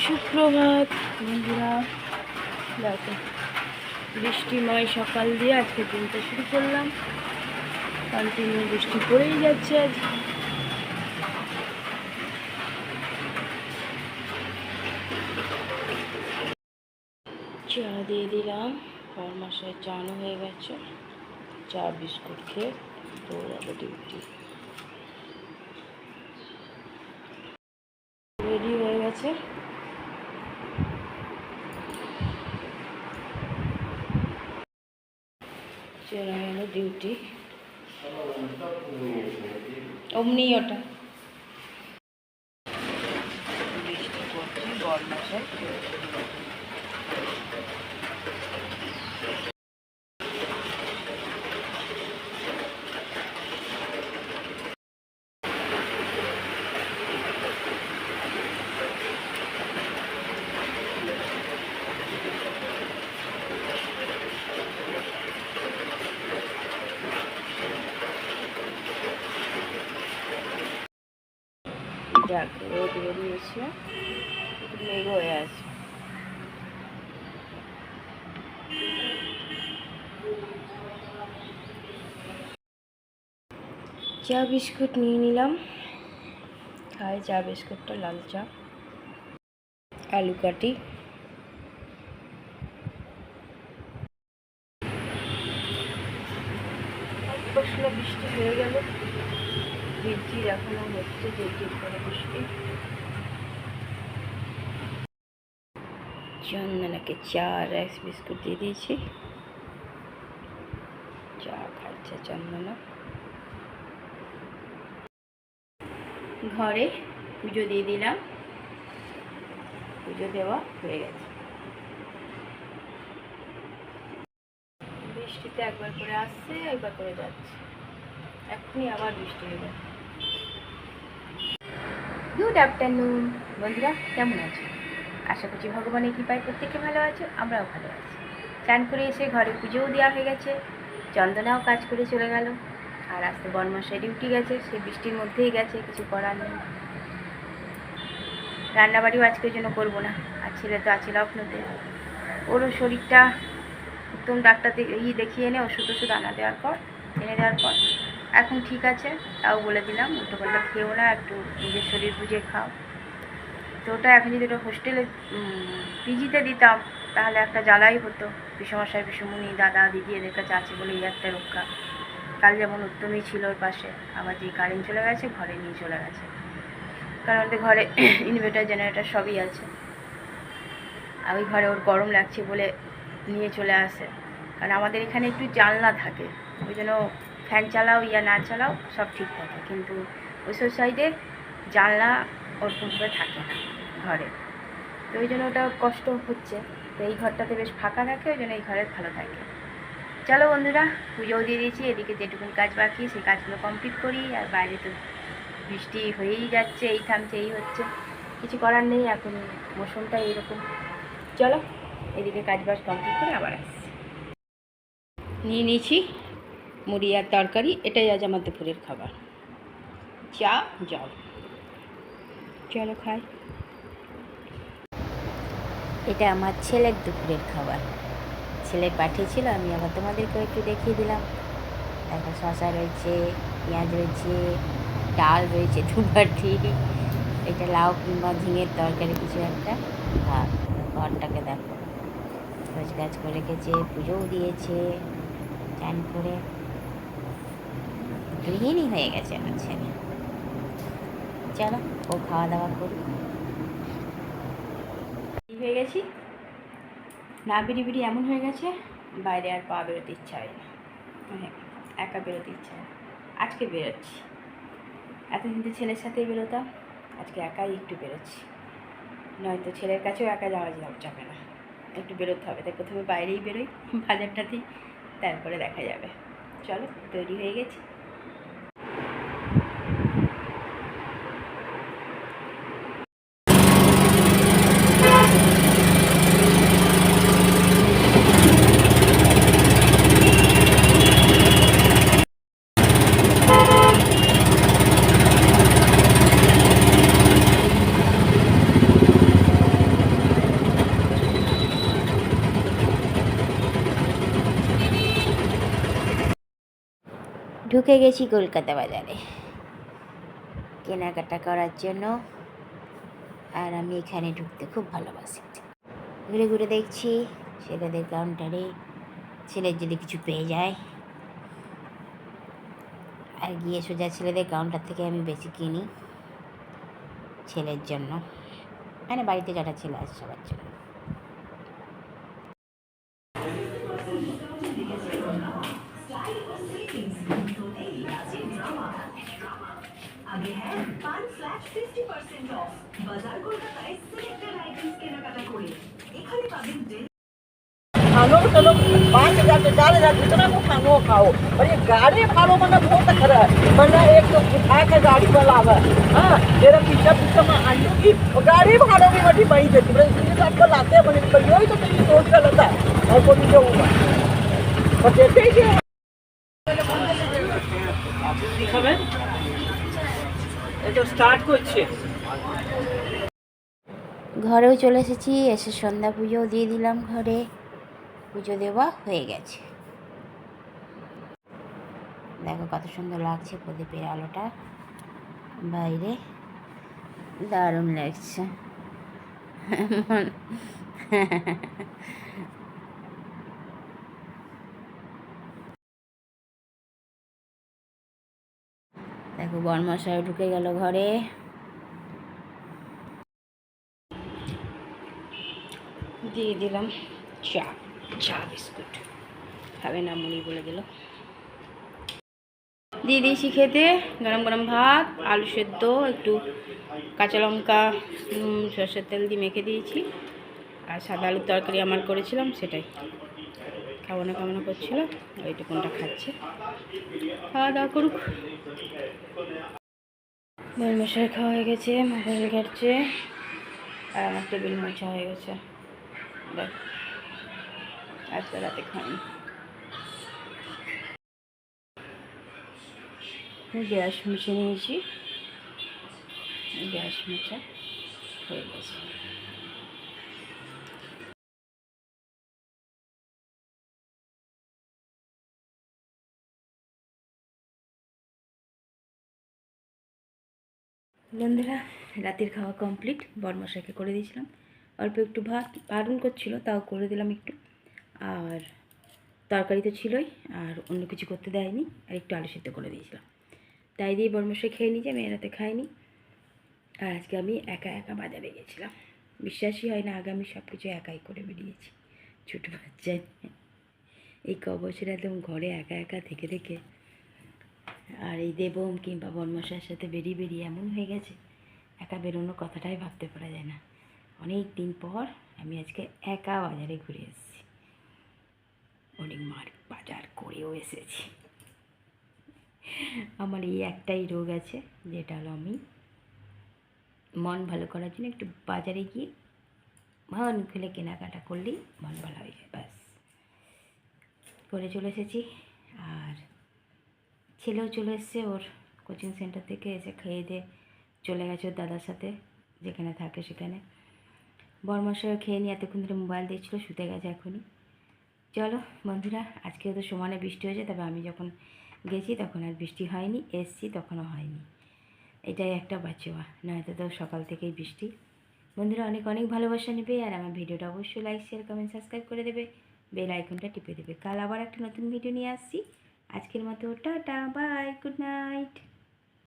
সুপ্রভাত বন্ধুরা, দেখো বৃষ্টিময় সকাল দিয়ে আজকে দিনটা শুরু করলাম। কন্টিনিউ বৃষ্টি পড়েই যাচ্ছে আজ। চা দিয়ে দিলাম, বরমাসায় চানো হয়ে গেছে। চা বিস্কুট খেয়ে দৌড়াবো ডিউটি। রেডি হয়ে গেছে। চলে গেল ডিউটি। অমনি ওটা বৃষ্টি পড়ছে বরমাসায়। দেখ রোদ বেরিয়েছে, মেঘ হয়ে আছে। চা বিস্কুট নিয়ে নিলাম, খাই চা বিস্কুটটা। লাল চা, আলু কাটি। বৃষ্টি হয়ে গেল, ঝিরঝির এখনো হচ্ছে, ঝিরঝির করে বৃষ্টি। চন্দনাকে চা রাইস বিস্কুট দিয়ে দিয়েছি, চা খাচ্ছে চন্দনা। ঘরে পুজো দিয়ে দিলাম, পুজো দেওয়া হয়ে গেছে। বৃষ্টিতে একবার করে আসছে, একবার করে যাচ্ছে, এখনই আবার বৃষ্টি হয়ে যাচ্ছে। গুড আফটারনুন বন্ধুরা, কেমন আছো? আশা করছি ভগবানের কৃপায় প্রত্যেকে ভালো আছো, আমরাও ভালো আছি। চান করে এসে ঘরে পুজোও দেওয়া হয়ে গেছে, চন্দনাও কাজ করে চলে গেল। আর আজকে বরমাসায় ডিউটি গেছে, সে বৃষ্টির মধ্যেই গেছে, কিছু করার নেই। রান্নাবাড়িও আজকের জন্য করবো না, আর ছেলে তো আছে লখনৌতে। ওরও শরীরটা একদম ডাক্তার দেখিয়ে এনে ওষুধ এনে দেওয়ার পর এখন ঠিক আছে। তাও বলে দিলাম উল্টোপাল্টা খেয়েও না, একটু নিজের শরীর বুঝে খাও। তো ওটা এখন যদি ওটা হোস্টেলে পিজিতে দিতাম তাহলে একটা জ্বালাই হতো। পিসমশাই পিসমুনি দাদা দিদি এদের কাছে আছে বলে এই একটা রক্ষা। কাল যেমন উত্তমই ছিল ওর পাশে, আবার যে কারেন্ট চলে গেছে ঘরে নিয়ে চলে গেছে, কারণ ওদের ঘরে ইনভার্টার জেনারেটার সবই আছে। আর ওই ঘরে ওর গরম লাগছে বলে নিয়ে চলে আসে, কারণ আমাদের এখানে একটু জানলা থাকে, ওই জন্য ফ্যান চালাও ইয়া না চালাও সব ঠিক থাকে, কিন্তু ওইসব সাইডে জানলা ওরকমভাবে থাকে না ঘরে। তো ওই জন্য ওটা কষ্ট হচ্ছে। তো এই ঘরটাতে বেশ ফাঁকা থাকে, ওই জন্য এই ঘরে ভালো থাকে। চলো বন্ধুরা, পুজোও দিয়ে দিয়েছি, এদিকে যেটুকুন কাজ বাকি সেই কাজগুলো কমপ্লিট করি। আর বাইরে তো বৃষ্টি হয়েই যাচ্ছে, এই থামছে এই হচ্ছে, কিছু করার নেই, এখন মৌসুমটা এইরকম। চলো এদিকে কাজ বাজ কমপ্লিট করে আবার আসছি। নিয়ে নিয়েছি মুড়ি আর তরকারি, এটাই আজ আমার দুপুরের খাবার। চা জল, চলো খাই। এটা আমার ছেলের দুপুরের খাবার, ছেলে পাঠিয়েছিল, আমি আবার তোমাদেরকেও একটু দেখিয়ে দিলাম। একটা শশা রয়েছে, পেঁয়াজ রয়েছে, ডাল রয়েছে দুবাটি, এটা লাউ কিংবা ঝিঙের তরকারি কিছু একটা। আর ঘরটাকে দেখো রোজ কাজ করে রেখেছে, পুজোও দিয়েছে, চান করে গৃহিণী হয়ে গেছে আমার ছেলে। চলো ও খাওয়া দাওয়া করি। হয়ে গেছি না, বিড়ি এমন হয়ে গেছে বাইরে আর পা বেরোতে ইচ্ছা হয় না, মানে একা বেরোতে ইচ্ছা হয়। আজকে বেরোচ্ছি, এতদিন তো ছেলের সাথেই বেরোতাম, আজকে একাই একটু বেরোচ্ছি। নয়তো ছেলের কাছেও একা যাওয়া যাবে না, একটু বেরোতে হবে। তাই প্রথমে বাইরেই বেরোই বাজারটাতেই, তারপরে দেখা যাবে। চলো তৈরি হয়ে গেছি। ঢুকে গেছি কলকাতা বাজারে কেনাকাটা করার জন্য। আর আমি এখানে ঢুকতে খুব ভালোবাসি। ঘুরে ঘুরে দেখছি ছেলেদের কাউন্টারে ছেলের যদি কিছু পেয়ে যায়, আর গিয়ে সোজা ছেলেদের কাউন্টার থেকে আমি বেশি কিনি ছেলের জন্য, মানে বাড়িতে যারা ছেলে আছে সবার জন্য। खानो चलो 5,000 से 4,000 जितना को खानो खाओ, और ये गाड़ी भाड़ो मतलब बहुत खरा है। वरना एक तो उठा के गाड़ी वाला है, हाँ तेरा पीछे पीछे में आलूगी और गाड़ी भाड़ो भी बड़ी बड़ी देती है, इसलिए तो आपको लाते हैं बने यही तो तेरी सोच गलत है। और को नहीं होगा और देते ही दिखाবেন এটা স্টার্ট করছে। ঘরেও চলে এসেছি, এসে সন্ধ্যা পুজোও দিয়ে দিলাম। ঘরে পুজো দেওয়া হয়ে গেছে। দেখো কত সুন্দর লাগছে প্রদীপের আলোটা বাইরে, দারুণ লাগছে। দেখো বরমশাই ঢুকে গেল ঘরে। দিয়ে দিলাম চা, চা বিস্কুট খাবে না মুড়ি বলে দিল। দিয়ে দিয়েছি খেতে গরম গরম ভাত, আলু সেদ্ধ, একটু কাঁচা লঙ্কা সর্ষের তেল দিয়ে মেখে দিয়েছি, আর সাদা আলুর তরকারি আমার করেছিলাম সেটাই। খাবো না কেমন করছিল, ওইটুকুনটা খাচ্ছে। খাওয়া দাওয়া করুক। বরমশাই খাওয়া হয়ে গেছে, মোবাইল ঘাটছে, আর আমার টেবিল মোছা হয়ে গেছে। দেখ আজকে রাতে খাইনি। গ্যাস মুছে নিয়েছি, গ্যাস মুছা হয়ে গেছে। বন্ধুরা রাতের খাওয়া কমপ্লিট, বরমশাইকে করে দিয়েছিলাম। অল্প একটু ভাত বারণ করছিল, তাও করে দিলাম একটু। আর তরকারি তো ছিলই, আর অন্য কিছু করতে দেয়নি, আর একটু আলু সিদ্ধ করে দিয়েছিলাম। তাই দিয়ে বরমশাই খেয়ে নিয়েছে, মেয়েরাতে খায়নি। আর আজকে আমি একা একা বাজারে গেছিলাম। বিশ্বাসই হয় না, আগে আমি সব কিছু একাই করে বেরিয়েছি ছোটো বাচ্চায়। এই ক বছর একদম ঘরে একা একা থেকে থেকে, আর এই দেবম কিংবা বরমশাইয়ের সাথে বেরিয়ে বেরিয়ে এমন হয়ে গেছে, একা বেরোনোর কথাটাই ভাবতে পারা যায় না। অনেক দিন পর আমি আজকে একা বাজারে ঘুরে এসেছি, অনেক বাজার করেও এসেছি। আমার এই একটাই রোগ আছে, যেটা হলো আমি মন ভালো করার জন্য একটু বাজারে গিয়ে মন খুলে কেনাকাটা করলেই মন ভালো হয়ে যায়, ব্যাস। করে চলে এসেছি। আর ছেলেও চলে এসছে ওর কোচিং সেন্টার থেকে, এসে খেয়ে দিয়ে চলে গেছে ওর দাদার সাথে, যেখানে থাকে সেখানে। বরমশাইও খেয়ে নিয়ে এতক্ষণ ধরে মোবাইল দিয়েছিল, শুতে গেছে এখনই। চলো বন্ধুরা, আজকে তো সমানে বৃষ্টি হয়েছে, তবে আমি যখন গেছি তখন আর বৃষ্টি হয়নি, এসছি তখনও হয়নি। এটাই একটা বাঁচোয়া, নয়তো তো সকাল থেকেই বৃষ্টি। বন্ধুরা অনেক অনেক ভালোবাসা নেবে, আর আমার ভিডিওটা অবশ্যই লাইক শেয়ার কমেন্ট সাবস্ক্রাইব করে দেবে, বেল আইকনটা টিপে দেবে। কাল আবার একটা নতুন ভিডিও নিয়ে আসছি। আজকের মতো টাটা, বাই, গুড নাইট।